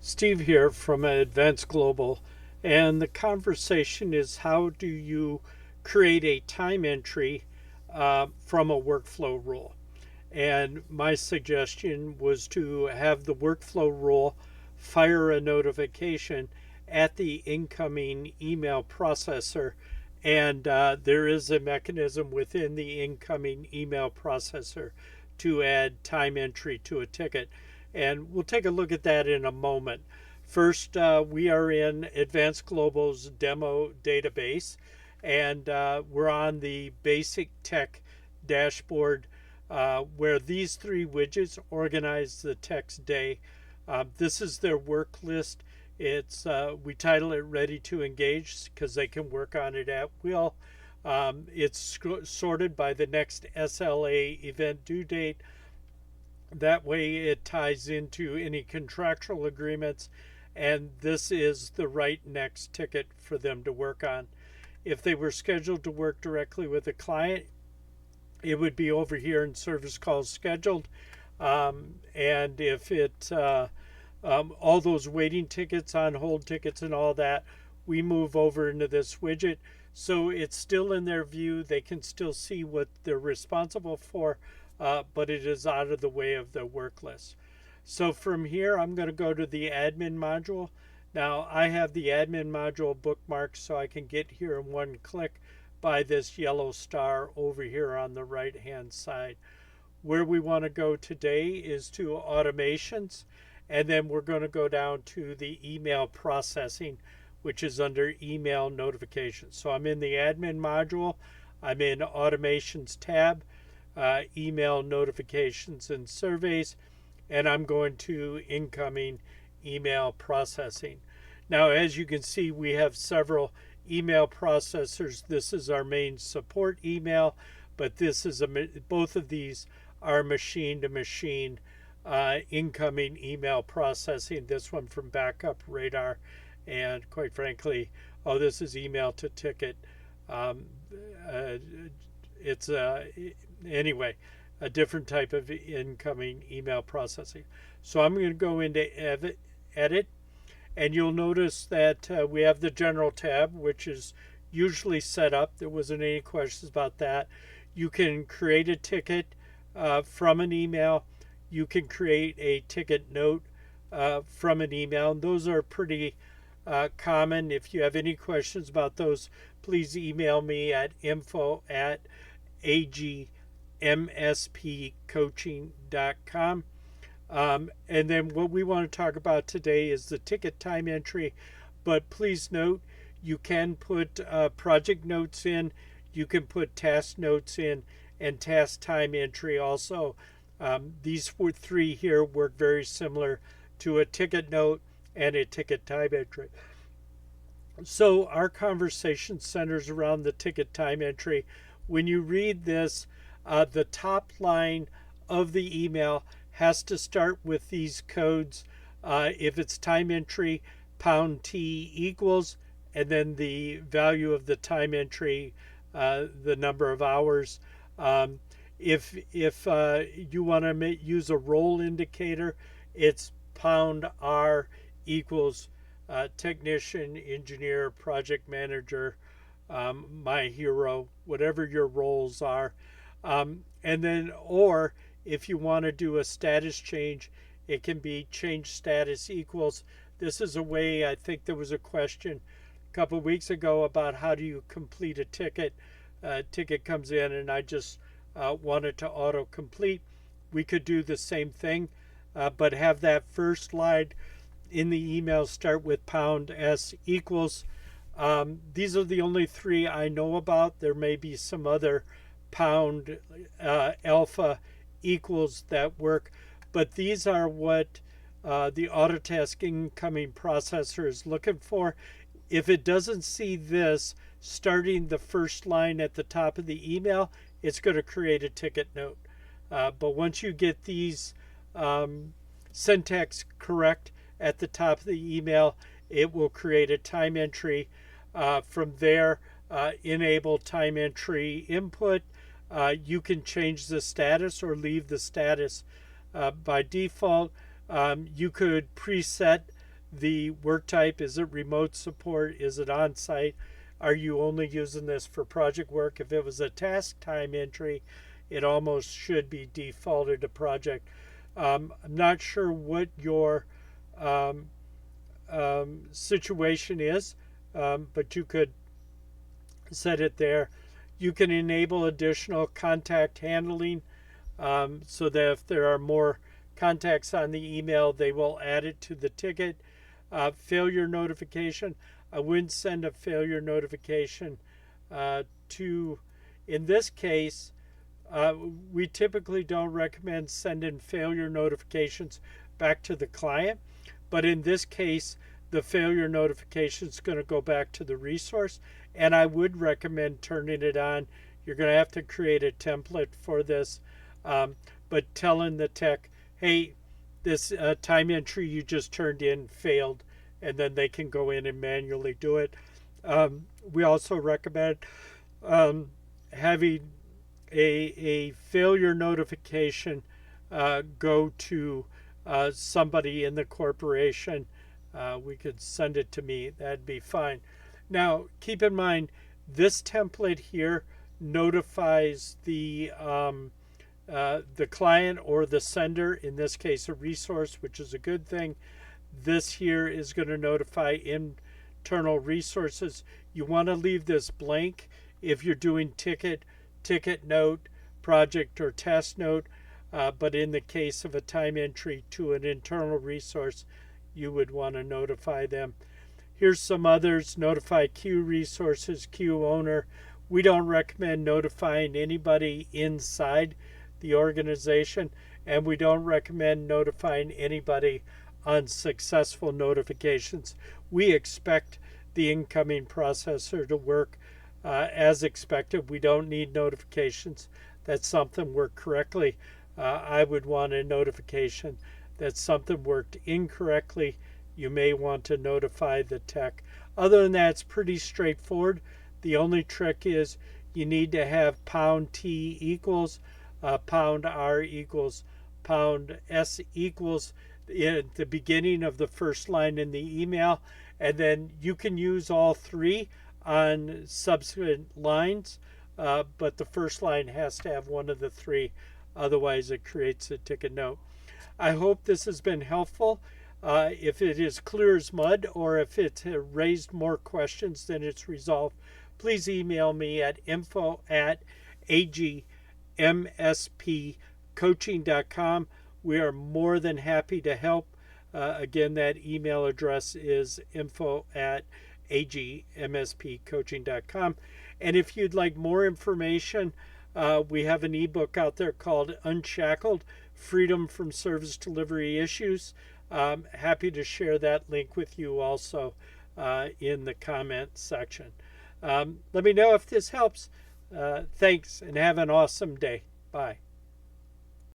Steve here from Advanced Global, and the conversation is how do you create a time entry from a workflow rule? And my suggestion was to have the workflow rule fire a notification at the incoming email processor. And there is a mechanism within the incoming email processor to add time entry to a ticket. And we'll take a look at that in a moment. First, we are in Advanced Global's demo database, and we're on the basic tech dashboard where these three widgets organize the tech's day. This is their work list. It's we title it Ready to Engage because they can work on it at will. It's sorted by the next SLA event due date. That way it ties into any contractual agreements, and this is the right next ticket for them to work on. If they were scheduled to work directly with a client, it would be over here in service calls scheduled. And if all those waiting tickets, on hold tickets, and all that, we move over into this widget. So it's still in their view. They can still see what they're responsible for, but it is out of the way of their work list. So from here, I'm going to go to the admin module. Now I have the admin module bookmarked so I can get here in one click by this yellow star over here on the right hand side. Where we want to go today is to automations, and then we're going to go down to the email processing, which is under email notifications. So I'm in the admin module, I'm in automations tab, email notifications and surveys, and I'm going to incoming email processing. Now, as you can see, we have several email processors. This is our main support email, but this is both of these are machine to machine incoming email processing. This one from Backup Radar, and quite frankly, this is email to ticket. It's anyway, a different type of incoming email processing. So I'm going to go into edit, and you'll notice that we have the general tab, which is usually set up. There wasn't any questions about that. You can create a ticket from an email. You can create a ticket note from an email. And those are pretty common. If you have any questions about those, please email me at info@agmspcoaching.com. And then what we want to talk about today is the ticket time entry. But please note, you can put project notes in, you can put task notes in, and task time entry also. These three here work very similar to a ticket note and a ticket time entry. So our conversation centers around the ticket time entry. When you read this, the top line of the email has to start with these codes. If it's time entry, #T equals, and then the value of the time entry, the number of hours. If you want to use a role indicator, it's #R equals technician, engineer, project manager, my hero, whatever your roles are. And then, or if you want to do a status change, it can be change status equals. This is a way, I think there was a question a couple of weeks ago about how do you complete a ticket. Ticket comes in and I just want it to auto-complete. We could do the same thing, but have that first line in the email start with #S equals. These are the only three I know about. There may be some other #alpha equals that work, but these are what the Autotask incoming processor is looking for. If it doesn't see this starting the first line at the top of the email, it's going to create a ticket note. But once you get these syntax correct at the top of the email, it will create a time entry. From there, enable time entry input. You can change the status or leave the status by default. You could preset the work type. Is it remote support? Is it on site? Are you only using this for project work? If it was a task time entry, it almost should be defaulted to project. I'm not sure what your um, situation is, but you could set it there. You can enable additional contact handling so that if there are more contacts on the email, they will add it to the ticket. Failure notification. I wouldn't send a failure notification to, in this case, we typically don't recommend sending failure notifications back to the client, but in this case, the failure notification is going to go back to the resource, and I would recommend turning it on. You're going to have to create a template for this, but telling the tech, hey, this time entry you just turned in failed, and then they can go in and manually do it. We also recommend having a failure notification go to somebody in the corporation. We could send it to me. That'd be fine. Now, keep in mind, this template here notifies the client or the sender, in this case a resource, which is a good thing. This here is going to notify internal resources. You want to leave this blank if you're doing ticket note, project, or task note, but in the case of a time entry to an internal resource, you would want to notify them. Here's some others. Notify queue resources, queue owner. We don't recommend notifying anybody inside the organization, and we don't recommend notifying anybody on successful notifications. We expect the incoming processor to work as expected. We don't need notifications that something worked correctly. I would want a notification that something worked incorrectly. You may want to notify the tech. Other than that, it's pretty straightforward. The only trick is you need to have £T equals, £R equals, £S equals at the beginning of the first line in the email, and then you can use all three on subsequent lines, but the first line has to have one of the three, otherwise it creates a ticket note. I hope this has been helpful. If it is clear as mud, or if it's raised more questions than it's resolved, please email me at info@agmspcoaching.com. We are more than happy to help. Again, that email address is info@agmspcoaching.com. And if you'd like more information, we have an ebook out there called Unshackled, Freedom from Service Delivery Issues. Happy to share that link with you also in the comment section. Let me know if this helps. Thanks, and have an awesome day. Bye.